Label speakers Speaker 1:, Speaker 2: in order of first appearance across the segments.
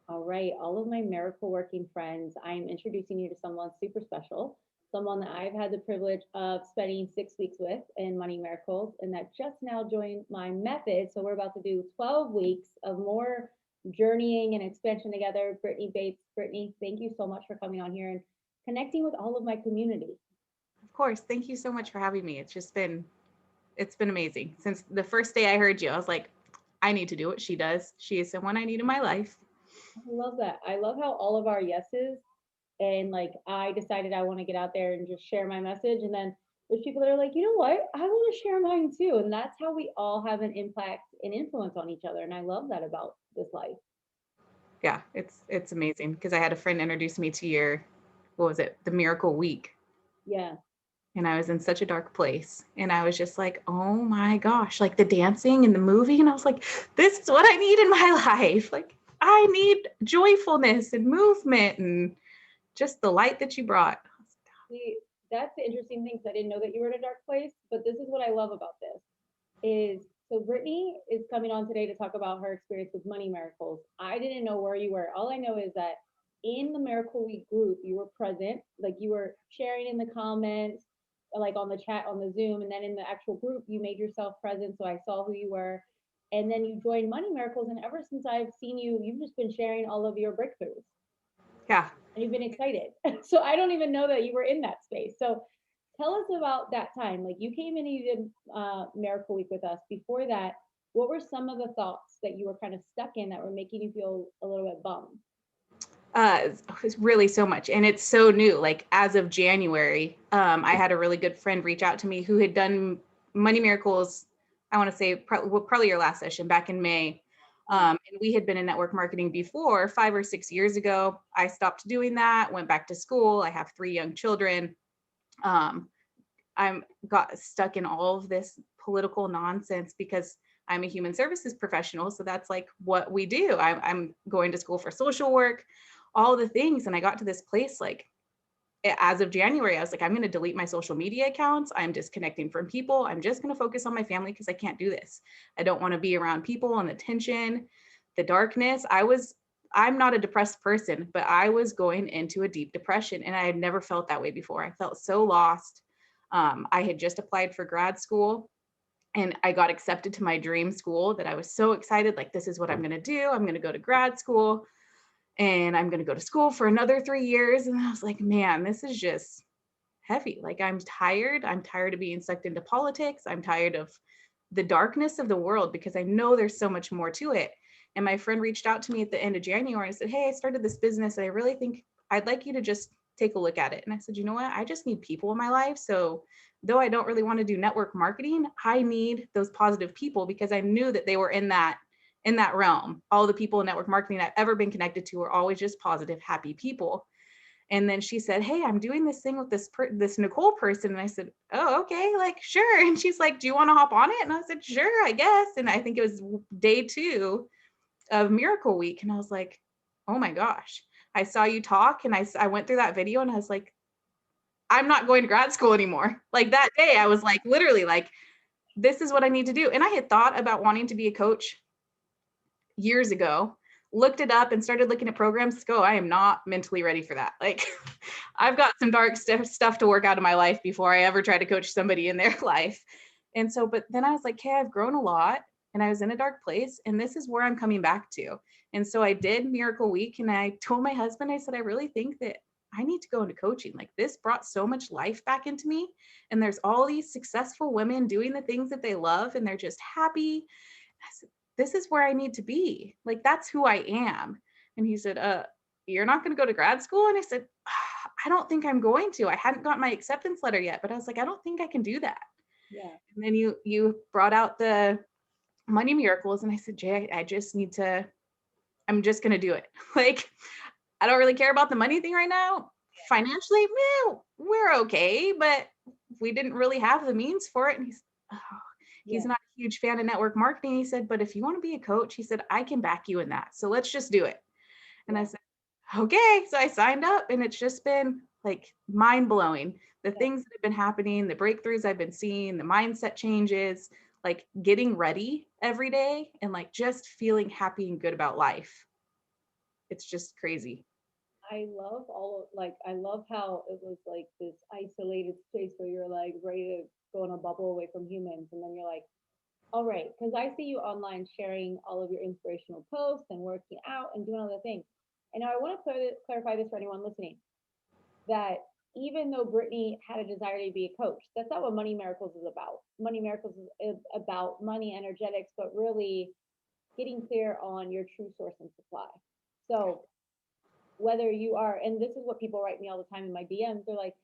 Speaker 1: All right, all of my miracle working friends, I'm introducing you to someone super special, someone that I've had the privilege of spending 6 weeks with in Money Miracles, and that just now joined my method. So we're about to do 12 weeks of more journeying and expansion together. Brittany Bates, Brittany, thank you so much for coming on here and connecting with all of my community.
Speaker 2: Of course. Thank you so much for having me. It's been amazing. Since the first day I heard you, I was like, I need to do what she does. She is someone I need in my life.
Speaker 1: I love that. I love how all of our yeses and like I decided I want to get out there and just share my message. And then there's people that are like, you know what? I want to share mine too. And that's how we all have an impact and influence on each other. And I love that about this life.
Speaker 2: Yeah, it's amazing because I had a friend introduce me to your, what was it? The Miracle Week.
Speaker 1: Yeah.
Speaker 2: And I was in such a dark place. And I was just like, oh my gosh, like the dancing and the movie. And I was like, this is what I need in my life. Like, I need joyfulness and movement and just the light that you brought.
Speaker 1: See, that's the interesting thing because I didn't know that you were in a dark place. But this is what I love about this is so Brittany is coming on today to talk about her experience with money miracles. I didn't know where you were. All I know is that in the Miracle Week group, you were present, like you were sharing in the comments, like on the chat on the Zoom, and then in the actual group, you made yourself present. So I saw who you were. And then you joined Money Miracles. And ever since I've seen you, you've just been sharing all of your breakthroughs
Speaker 2: Yeah.
Speaker 1: and you've been excited. So I don't even know that you were in that space. So tell us about that time. Like you came in and you did Miracle Week with us. Before that, what were some of the thoughts that you were kind of stuck in that were making you feel a little bit bummed?
Speaker 2: It's really so much. And it's so new. Like as of January, I had a really good friend reach out to me who had done Money Miracles, I want to say probably your last session back in May. And we had been in network marketing before 5 or 6 years ago. I stopped doing that, went back to school. I have 3 young children. Um, I'm got stuck in all of this political nonsense because I'm a human services professional. So that's like what we do. I'm going to school for social work, all the things. And I got to this place like as of January, I was like, I'm going to delete my social media accounts. I'm disconnecting from people. I'm just going to focus on my family because I can't do this. I don't want to be around people and the tension, the darkness. I'm not a depressed person, but I was going into a deep depression and I had never felt that way before. I felt so lost. I had just applied for grad school and I got accepted to my dream school that I was so excited. Like, this is what I'm going to do. I'm going to go to grad school and I'm going to go to school for another 3 years. And I was like, man, this is just heavy. Like, I'm tired. I'm tired of being sucked into politics. I'm tired of the darkness of the world because I know there's so much more to it. And my friend reached out to me at the end of January and said, hey, I started this business and I really think I'd like you to just take a look at it. And I said, you know what? I just need people in my life. So though I don't really want to do network marketing, I need those positive people because I knew that they were in that realm. All the people in network marketing I've ever been connected to are always just positive, happy people. And then she said, hey, I'm doing this thing with this Nicole person. And I said, oh, okay, like, sure. And she's like, do you want to hop on it? And I said, sure, I guess. And I think it was day 2 of Miracle Week. And I was like, oh my gosh, I saw you talk. And I went through that video and I was like, I'm not going to grad school anymore. Like that day, I was like, literally like, this is what I need to do. And I had thought about wanting to be a coach years ago, looked it up and started looking at programs. Go, I am not mentally ready for that. Like I've got some dark stuff to work out of my life before I ever try to coach somebody in their life. And so, but then I was like, hey, I've grown a lot and I was in a dark place and this is where I'm coming back to. And so I did Miracle Week and I told my husband, I said, I really think that I need to go into coaching. Like this brought so much life back into me. And there's all these successful women doing the things that they love and they're just happy. I said, this is where I need to be. Like, that's who I am. And he said, you're not going to go to grad school? And I said, I don't think I'm going to. I hadn't got my acceptance letter yet, but I was like, I don't think I can do that.
Speaker 1: Yeah.
Speaker 2: And then you brought out the Money Miracles. And I said, Jay, I'm just going to do it. Like, I don't really care about the money thing right now. Financially, we're okay, but we didn't really have the means for it. And he's
Speaker 1: Yeah.
Speaker 2: not a huge fan of network marketing. He said, but if you want to be a coach, he said, I can back you in that. So let's just do it. And I
Speaker 1: Yeah.
Speaker 2: said, okay. So I signed up and it's just been like mind blowing. The
Speaker 1: Yeah.
Speaker 2: things that have been happening, the breakthroughs I've been seeing, the mindset changes, like getting ready every day and like just feeling happy and good about life. It's just crazy.
Speaker 1: I love I love how it was like this isolated space where you're like ready to go in a bubble away from humans. And then you're like, all right, because I see you online sharing all of your inspirational posts and working out and doing other things. And now I want to clarify this for anyone listening that even though Brittany had a desire to be a coach, that's not what Money Miracles is about. Money Miracles is about money energetics, but really getting clear on your true source and supply. So whether you are, and this is what people write me all the time in my DMs, they're like,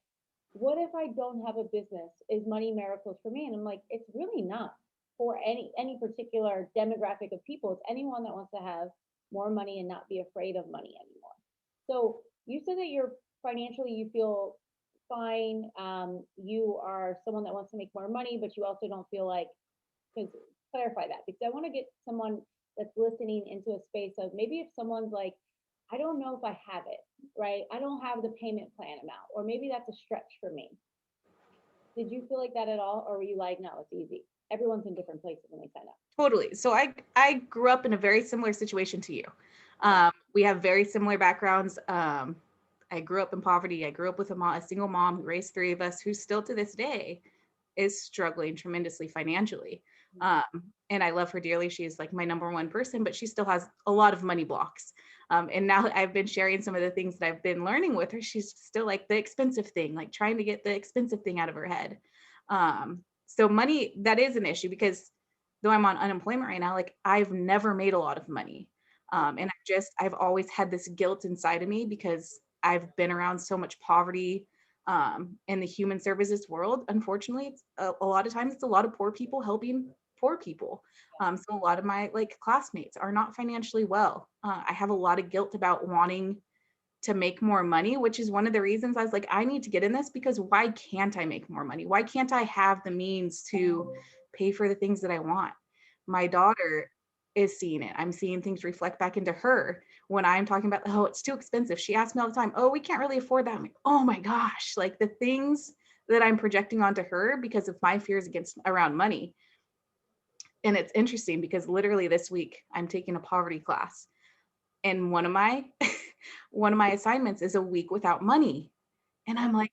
Speaker 1: what if I don't have a business? Is Money Miracles for me? And I'm like, it's really not for any particular demographic of people. It's anyone that wants to have more money and not be afraid of money anymore. So you said that you're financially, you feel fine. You are someone that wants to make more money, but you also don't feel like, because clarify that, because I want to get someone that's listening into a space of maybe if someone's like, I don't know if I have it, right? I don't have the payment plan amount, or maybe that's a stretch for me. Did you feel like that at all? Or were you like, no, it's easy? Everyone's in different places when they sign up.
Speaker 2: Totally. So I grew up in a very similar situation to you. We have very similar backgrounds. I grew up in poverty. I grew up with a single mom who raised three of us, who still to this day is struggling tremendously financially. And I love her dearly. She's like my number one person, but she still has a lot of money blocks. And now I've been sharing some of the things that I've been learning with her. She's still like the expensive thing, like trying to get the expensive thing out of her head. So money, that is an issue because though I'm on unemployment right now, like I've never made a lot of money. And I've always had this guilt inside of me because I've been around so much poverty in the human services world. Unfortunately, it's a lot of times it's a lot of poor people helping poor people. So a lot of my like classmates are not financially well. I have a lot of guilt about wanting to make more money, which is one of the reasons I was like, I need to get in this, because why can't I make more money? Why can't I have the means to pay for the things that I want? My daughter is seeing it. I'm seeing things reflect back into her when I'm talking about, oh, it's too expensive. She asks me all the time, oh, we can't really afford that. I'm like, oh my gosh, like the things that I'm projecting onto her because of my fears around money. And it's interesting because literally this week I'm taking a poverty class, and one of my one of my assignments is a week without money. And I'm like,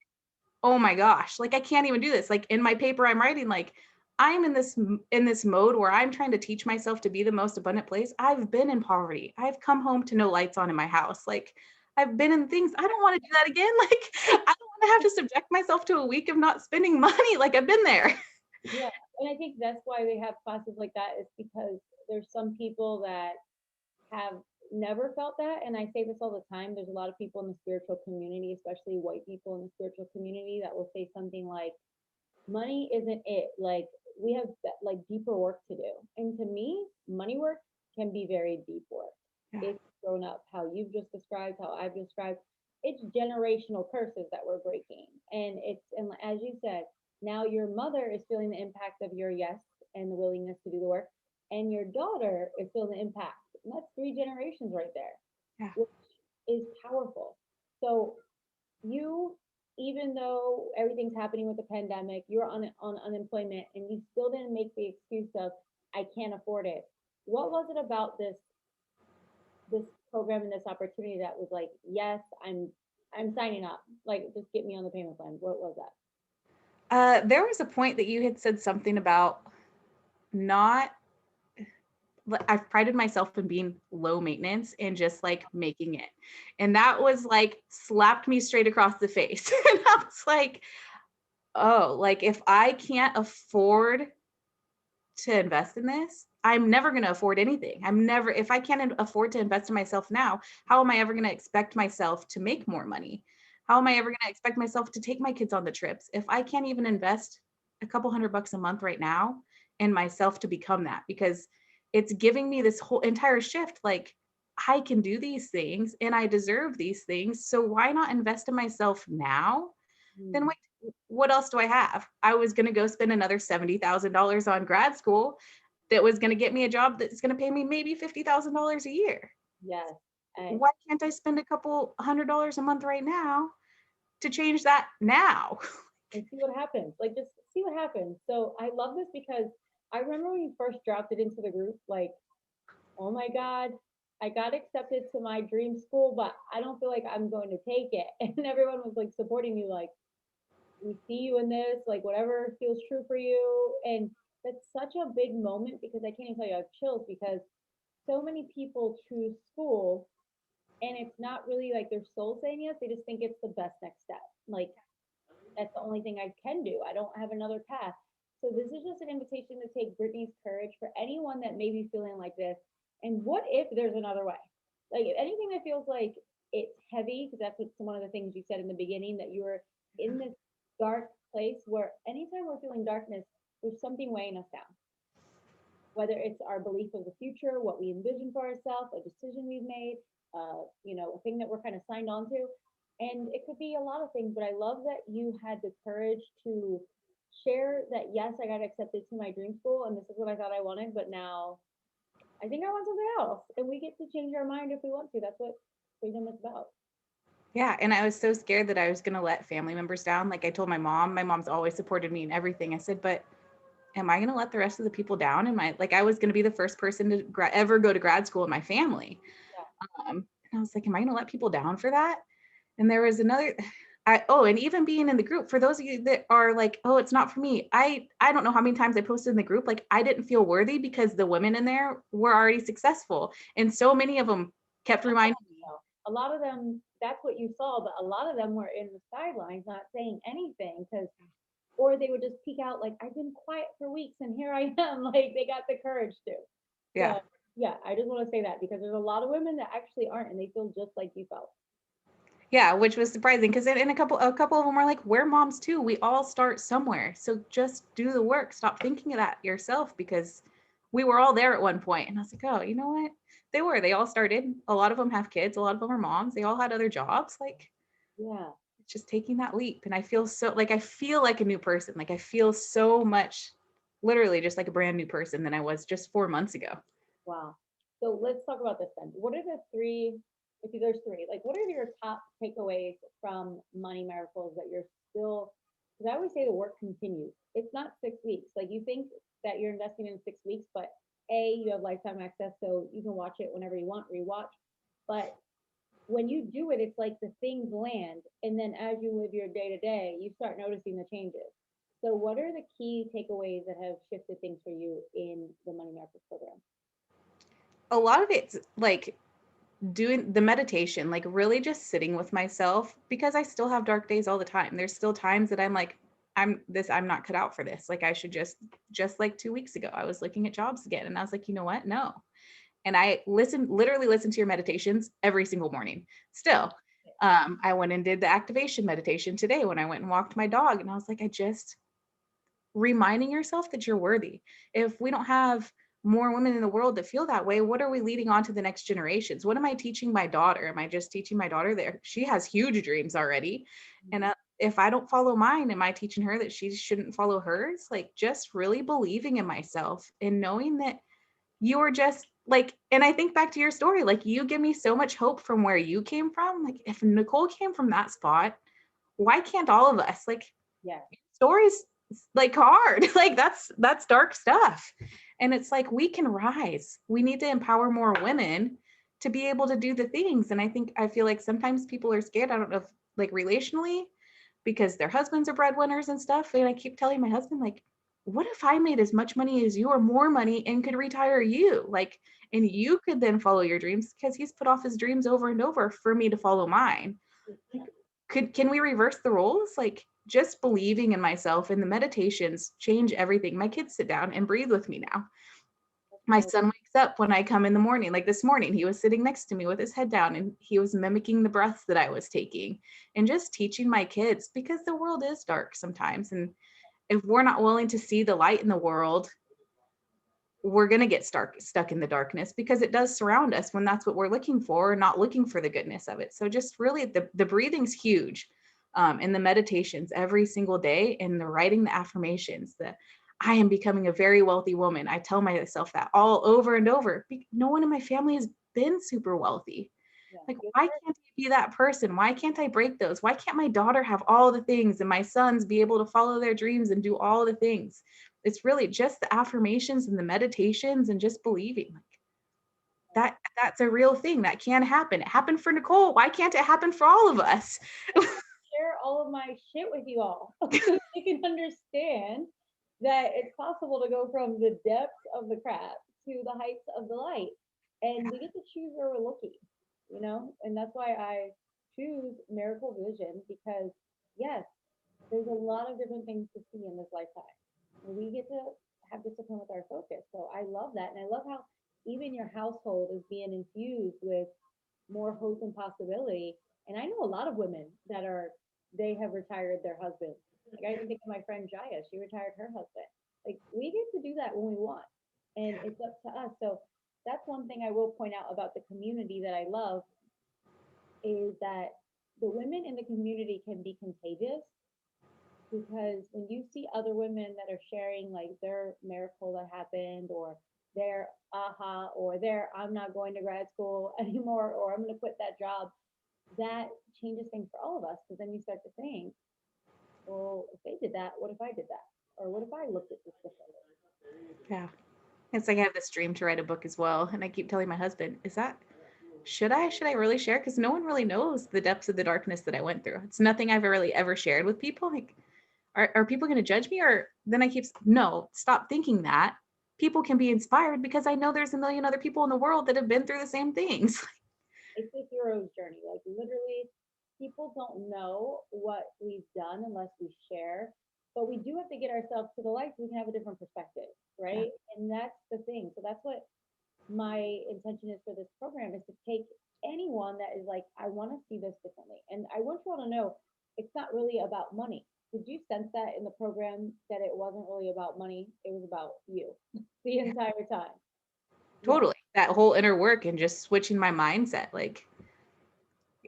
Speaker 2: oh my gosh, like I can't even do this. Like in my paper I'm writing, like I'm in this mode where I'm trying to teach myself to be the most abundant place. I've been in poverty. I've come home to no lights on in my house. Like I've been in things. I don't want to do that again. Like I don't want to have to subject myself to a week of not spending money. Like I've been there.
Speaker 1: Yeah. And I think that's why they have classes like that, is because there's some people that have never felt that. And I say this all the time. There's a lot of people in the spiritual community, especially white people in the spiritual community, that will say something like, money isn't it. Like we have like deeper work to do. And to me, money work can be very deep work.
Speaker 2: Yeah.
Speaker 1: It's grown up how you've just described, how I've described. It's generational curses that we're breaking. And as you said, now your mother is feeling the impact of your yes and the willingness to do the work. And your daughter is feeling the impact. And that's three generations right there,
Speaker 2: Yeah.
Speaker 1: which is powerful. So you, even though everything's happening with the pandemic, you're on unemployment, and you still didn't make the excuse of I can't afford it. What was it about this program and this opportunity that was like, yes, I'm signing up. Like, just get me on the payment plan. What was that?
Speaker 2: There was a point that you had said something about not, I've prided myself in being low maintenance and just like making it. And that was like slapped me straight across the face. And I was like, oh, like if I can't afford to invest in this, I'm never going to afford anything. If I can't afford to invest in myself now, how am I ever going to expect myself to make more money? How am I ever going to expect myself to take my kids on the trips if I can't even invest a couple $100 a month right now in myself to become that? Because it's giving me this whole entire shift. Like I can do these things and I deserve these things. So why not invest in myself now? Then
Speaker 1: Hmm.
Speaker 2: what else do I have? I was going to go spend another $70,000 on grad school that was going to get me a job that's going to pay me maybe $50,000 a year.
Speaker 1: Yes. And
Speaker 2: Why can't I spend a couple $100 a month right now to change that now?
Speaker 1: see what happens. Like, just see what happens. So I love this because I remember when you first dropped it into the group, like, oh my God, I got accepted to my dream school, but I don't feel like I'm going to take it. And everyone was like supporting me, like, we see you in this, like whatever feels true for you. And that's such a big moment because I can't even tell you, I have chills because so many people choose school and it's not really like their soul saying yes. They just think it's the best next step. Like that's the only thing I can do. I don't have another path. So this is just an invitation to take Brittany's courage for anyone that may be feeling like this. And what if there's another way? Like anything that feels like it's heavy, because that's what, one of the things you said in the beginning, that you were in this dark place where anytime we're feeling darkness, there's something weighing us down. Whether it's our belief of the future, what we envision for ourselves, a decision we've made, a thing that we're kind of signed on to. And it could be a lot of things, but I love that you had the courage to share that, yes, I got accepted to my dream school and this is what I thought I wanted, but now I think I want something else. And we get to change our mind if we want to. That's what freedom is about.
Speaker 2: Yeah. And I was so scared that I was going to let family members down. Like I told my mom's always supported me in everything. I said, but am I going to let the rest of the people down? I was going to be the first person to ever go to grad school in my family. And I was like, am I going to let people down for that? And there was another, and even being in the group, for those of you that are like, oh, it's not for me. I don't know how many times I posted in the group, like I didn't feel worthy because the women in there were already successful. And so many of them kept reminding me.
Speaker 1: A lot of them, that's what you saw, but a lot of them were in the sidelines, not saying anything because, or they would just peek out like, I've been quiet for weeks and here I am. Like they got the courage to.
Speaker 2: Yeah.
Speaker 1: So yeah, I just want to say that because there's a lot of women that actually aren't and they feel just like you felt.
Speaker 2: Yeah, which was surprising because in a couple of them were like, we're moms too. We all start somewhere. So just do the work. Stop thinking of that yourself because we were all there at one point. And I was like, oh, you know what? They all started. A lot of them have kids. A lot of them are moms. They all had other jobs. Like,
Speaker 1: yeah,
Speaker 2: it's just taking that leap. And I feel like a new person. Like I feel so much, literally just like a brand new person than I was just 4 months ago.
Speaker 1: wow. So let's talk about this then. What are the three, if there's three, like what are your top takeaways from Money Miracles that you're still, because I always say the work continues. It's not 6 weeks. Like you think that you're investing in 6 weeks, but you have lifetime access, so you can watch it whenever you want, rewatch. But when you do it, it's like the things land. And then as you live your day to day, you start noticing the changes. So what are the key takeaways that have shifted things for you in the Money Miracles program?
Speaker 2: A lot of it's like doing the meditation, like really just sitting with myself because I still have dark days all the time. There's still times that I'm like, I'm not cut out for this. Like I should just like 2 weeks ago, I was looking at jobs again and I was like, you know what? No. And I literally listen to your meditations every single morning. Still, I went and did the activation meditation today when I went and walked my dog. And I was like, I just reminding yourself that you're worthy. If we don't have more women in the world that feel that way, what are we leading on to the next generations? What am I teaching my daughter? Am I just teaching my daughter that she has huge dreams already? And if I don't follow mine, am I teaching her that she shouldn't follow hers? Like just really believing in myself and knowing that you are just like, and I think back to your story, like you give me so much hope from where you came from. Like if Nicole came from that spot, why can't all of us? Like,
Speaker 1: yeah,
Speaker 2: stories like hard, like that's dark stuff. And it's like, we can rise. We need to empower more women to be able to do the things. And I feel like sometimes people are scared. I don't know if like relationally, because their husbands are breadwinners and stuff. And I keep telling my husband, like, what if I made as much money as you or more money and could retire you? Like, and you could then follow your dreams because he's put off his dreams over and over for me to follow mine. Like, can we reverse the roles? Like just believing in myself and the meditations change everything. My kids sit down and breathe with me now. My son wakes up when I come in the morning. Like this morning, he was sitting next to me with his head down and he was mimicking the breaths that I was taking and just teaching my kids because the world is dark sometimes. And if we're not willing to see the light in the world, we're going to get stuck in the darkness because it does surround us when that's what we're looking for, not looking for the goodness of it. So just really the breathing's huge. And the meditations every single day and the writing the affirmations that I am becoming a very wealthy woman. I tell myself that all over and over. No one in my family has been super wealthy. Like, why can't I be that person? Why can't I break those? Why can't my daughter have all the things and my sons be able to follow their dreams and do all the things? It's really just the affirmations and the meditations and just believing. Like, that's a real thing that can happen. It happened for Nicole. Why can't it happen for all of us?
Speaker 1: Share all of my shit with you all so you can understand that it's possible to go from the depths of the crap to the heights of the light. And we get to choose where we're looking, you know? And that's why I choose Miracle Vision because, yes, there's a lot of different things to see in this lifetime. And we get to have discipline with our focus. So I love that. And I love how even your household is being infused with more hope and possibility. And I know a lot of women that they have retired their husbands. Like I even think of my friend Jaya, she retired her husband. Like we get to do that when we want, and it's up to us. So that's one thing I will point out about the community that I love is that the women in the community can be contagious because when you see other women that are sharing like their miracle that happened or their aha or their I'm not going to grad school anymore or I'm going to quit that job, that changes things for all of us because then you start to think, well, if they did that, what if I did that? Or what if I looked at this differently?
Speaker 2: Yeah. It's like I have this dream to write a book as well. And I keep telling my husband, should I really share? Because no one really knows the depths of the darkness that I went through. It's nothing I've really ever shared with people. Like, are people going to judge me? Or then I keep, no, stop thinking that. People can be inspired because I know there's a million other people in the world that have been through the same things.
Speaker 1: It's a hero's journey. Like literally, people don't know what we've done unless we share. But we do have to get ourselves to the light so we can have a different perspective,
Speaker 2: Yeah.
Speaker 1: right? And that's the thing. So that's what my intention is for this program is to take anyone that is like, I want to see this differently. And I want you all to know it's not really about money. Did you sense that in the program that it wasn't really about money? It was about you the entire time. Yeah.
Speaker 2: Totally. That whole inner work and just switching my mindset. Like,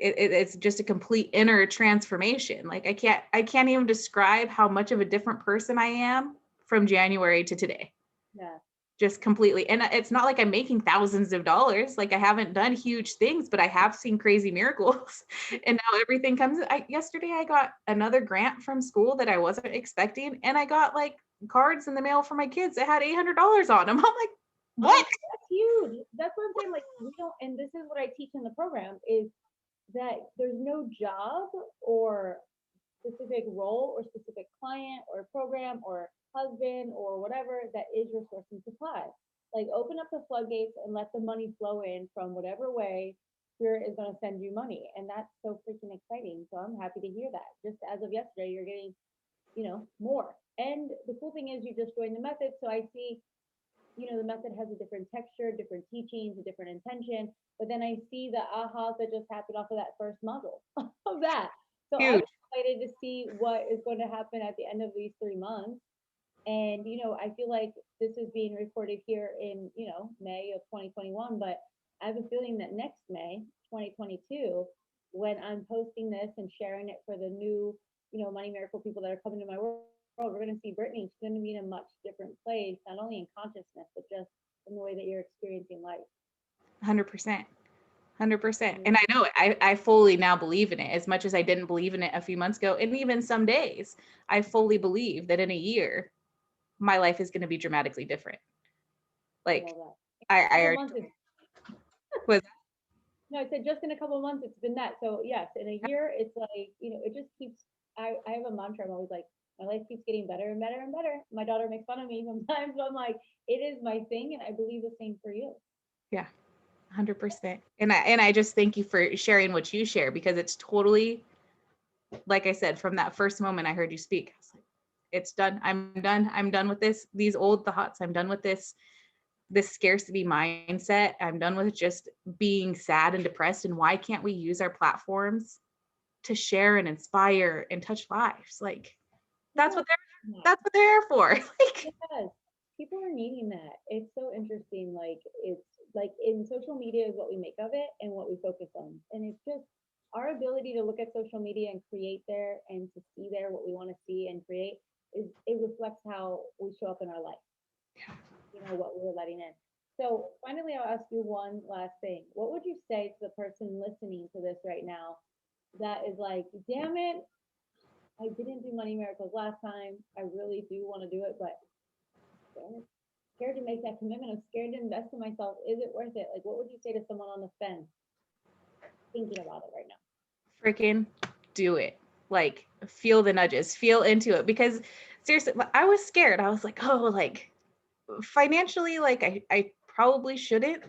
Speaker 2: it's just a complete inner transformation. Like I can't even describe how much of a different person I am from January to today.
Speaker 1: Yeah.
Speaker 2: Just completely. And it's not like I'm making thousands of dollars. Like I haven't done huge things, but I have seen crazy miracles. And now everything comes. Yesterday I got another grant from school that I wasn't expecting. And I got like cards in the mail for my kids that had $800 on them. I'm like,
Speaker 1: Oh,
Speaker 2: what?
Speaker 1: that's huge. That's what I'm saying. Like we don't, and this is what I teach in the program is that there's no job or specific role or specific client or program or husband or whatever that is your source and supply. Like open up the floodgates and let the money flow in from whatever way Spirit is going to send you money. And that's so freaking exciting. So I'm happy to hear that. Just as of yesterday, you're getting, more. And the cool thing is you just joined the method. So I see the method has a different texture, different teachings, a different intention. But then I see the ahas that just happened off of that first module of that. So I'm
Speaker 2: Huge.
Speaker 1: excited to see what is going to happen at the end of these 3 months. And, I feel like this is being recorded here in, May of 2021, but I have a feeling that next May, 2022, when I'm posting this and sharing it for the new, Money Miracle people that are coming to my world, we're going to see Brittany. She's going to be in a much different place, not only in consciousness, but just in the way that you're experiencing life.
Speaker 2: 100%. 100%. And I know it. I fully now believe in it as much as I didn't believe in it a few months ago. And even some days, I fully believe that in a year, my life is going to be dramatically different. Like, I already was.
Speaker 1: No, I said just in a couple of months it's been that. So yes, in a year it's like, it just keeps I have a mantra. I'm always like, my life keeps getting better and better and better. My daughter makes fun of me sometimes, but I'm like, it is my thing and I believe the same for you.
Speaker 2: Yeah, 100%. And I just thank you for sharing what you share because it's totally, like I said, from that first moment I heard you speak, I was like, it's done. I'm done. I'm done with this. These old thoughts. I'm done with this scarcity mindset. I'm done with just being sad and depressed. And why can't we use our platforms to share and inspire and touch lives? Like that's what they're here for. Like,
Speaker 1: yes, people are needing that. It's so interesting. Like it's like in social media is what we make of it and what we focus on. And it's just our ability to look at social media and create there and to see there what we want to see and create is it reflects how we show up in our life. What we were letting in. So finally, I'll ask you one last thing. What would you say to the person listening to this right now that is like, damn it, I didn't do Money Miracles last time. I really do want to do it, but damn it, scared to make that commitment. I'm scared to invest in myself. Is it worth it? Like, what would you say to someone on the fence thinking about it right now?
Speaker 2: Freaking do it. Like, feel the nudges, feel into it. Because seriously, I was scared. I was like, oh, like financially, like I probably shouldn't,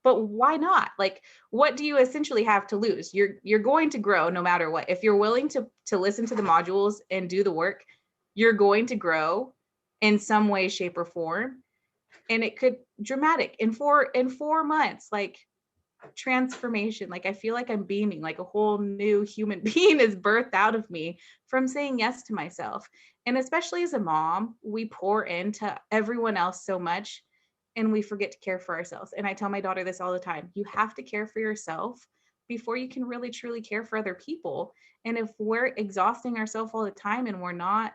Speaker 2: but why not? Like, what do you essentially have to lose? You're going to grow no matter what. If you're willing to listen to the modules and do the work, you're going to grow in some way, shape, or form. And it could dramatic in 4 months, like transformation. Like I feel like I'm beaming, like a whole new human being is birthed out of me from saying yes to myself. And especially as a mom, we pour into everyone else so much and we forget to care for ourselves. And I tell my daughter this all the time. You have to care for yourself before you can really truly care for other people. And if we're exhausting ourselves all the time and we're not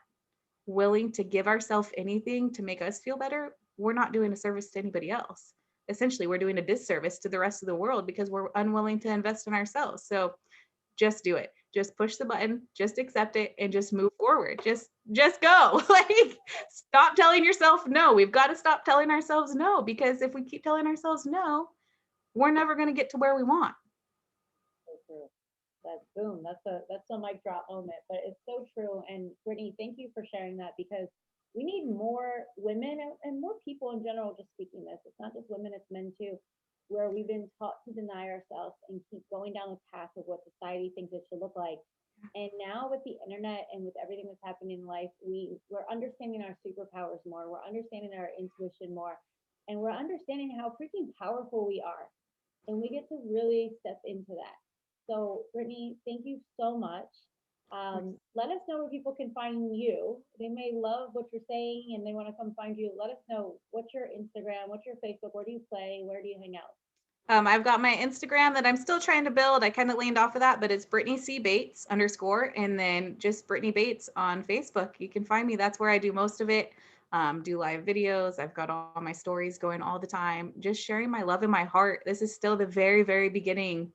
Speaker 2: willing to give ourselves anything to make us feel better, we're not doing a service to anybody else. Essentially, we're doing a disservice to the rest of the world because we're unwilling to invest in ourselves. So just do it. Just push the button, just accept it, and just move forward. Just go. Like, stop telling yourself no. We've got to stop telling ourselves no, because if we keep telling ourselves no, we're never going to get to where we want.
Speaker 1: So true. That's boom. That's a mic drop moment, but it's so true. And Brittany, thank you for sharing that because we need more women and more people in general just speaking this. It's not just women, it's men too, where we've been taught to deny ourselves and keep going down the path of what society thinks it should look like. And now with the internet and with everything that's happening in life, we're understanding our superpowers more. We're understanding our intuition more, and we're understanding how freaking powerful we are. And we get to really step into that. So, Brittany, thank you so much. Let us know where people can find you. They may love what you're saying and they want to come find you. Let us know what's your Instagram, what's your Facebook, where do you play, where do you hang out?
Speaker 2: I've got my Instagram that I'm still trying to build. I kind of leaned off of that, but it's Brittany C Bates _ and then just Brittany Bates on Facebook. You can find me. That's where I do most of it. Do live videos. I've got all my stories going all the time, just sharing my love and my heart. This is still the very, very beginning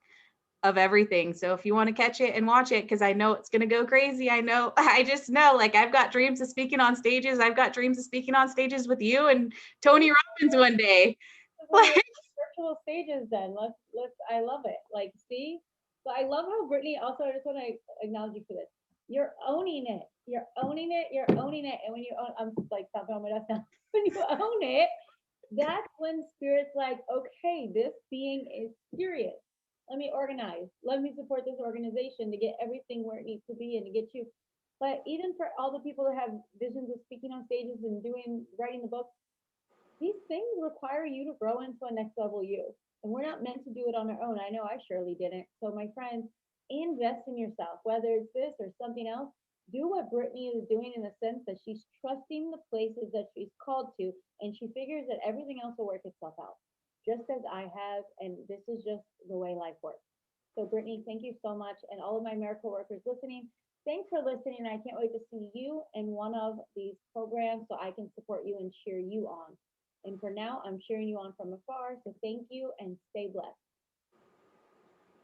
Speaker 2: of everything. So if you want to catch it and watch it, because I know it's going to go crazy. I know, I just know, like, I've got dreams of speaking on stages. I've got dreams of speaking on stages with you and Tony Robbins one day. Like,
Speaker 1: Virtual stages then. Let's I love it. Like, see? But I love how Brittany also I just want to acknowledge you for this. You're owning it. You're owning it. You're owning it. And when you own I'm like stopping on my desk now. When you own it, that's when spirit's like, okay, this being is serious. Let me organize. Let me support this organization to get everything where it needs to be and to get you. But even for all the people that have visions of speaking on stages and writing the book, these things require you to grow into a next level you. And we're not meant to do it on our own. I know I surely didn't. So, my friends, invest in yourself, whether it's this or something else. Do what Brittany is doing in the sense that she's trusting the places that she's called to, and she figures that everything else will work itself out, just as I have. And this is just the way life works. So, Brittany, thank you so much. And all of my miracle workers listening, thanks for listening. I can't wait to see you in one of these programs so I can support you and cheer you on. And for now, I'm cheering you on from afar. So thank you and stay blessed.